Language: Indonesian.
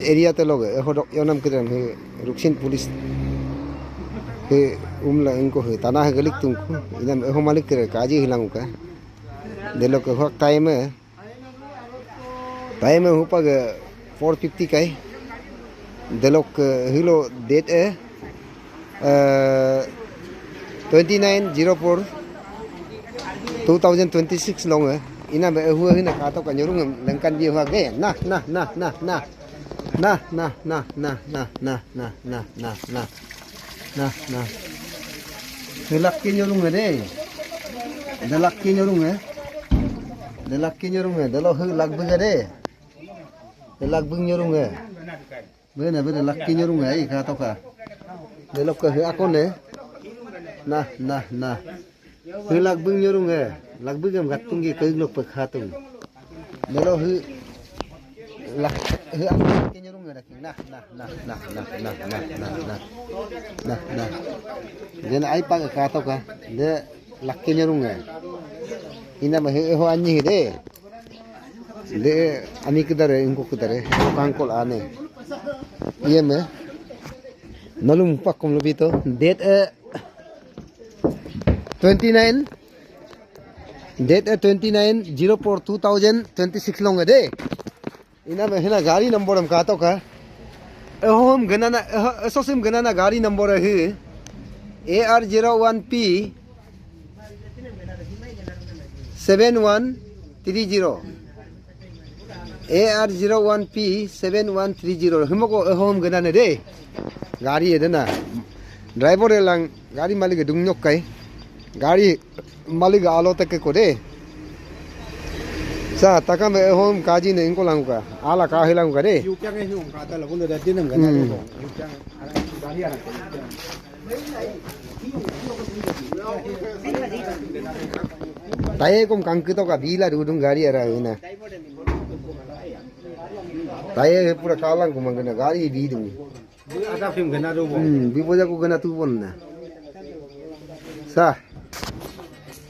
area te loge hodok yonam kidam he ruksin police he umla ingko he tanah he gelik tungku inam ho malik kire kaji hilang ka delok ke hok time hupa ge 450 kai delok hilo date 29/04 2026 long inam hu hina ka to ka nyorung lengkan dia ha ge nah lelaki nyorung deh, lelaki nyorung delo lag bega deh, lag beng nyorung bener lelaki nyorung kata ka, delo ke akon deh, nah, lag beng nyorung lag bega gatung gi keglok pekhatung, delo lah akon nyorung nah, jadi ai pag kata ka de laki nyorung ina mah ho anyi de ani kidare ingko kidare kangkol ane iya me nalum pakom lebito date 29/04/2026 long de ina mah hina gari number am kata ka हम गणना एसोसिम गणना गाड़ी नंबर है AR01P 7130 AR01P 7130 हमको हम गणना दे गाड़ी है ना ड्राइवर लंग गाड़ी मालिक दुंगनोक kai गाड़ी मालिक आलो तक को दे sa taka me hom kaji ne ingko lang ka ala ka hilang ka de yu kyang he hom ka ta la bun da dinam ga na yu kyang gari ara taye kom kangkito ka bila dudung gari ara ina taye pura kalang ko mangana gari bi dung ada film gana do bi boja ko gana tu bon na sa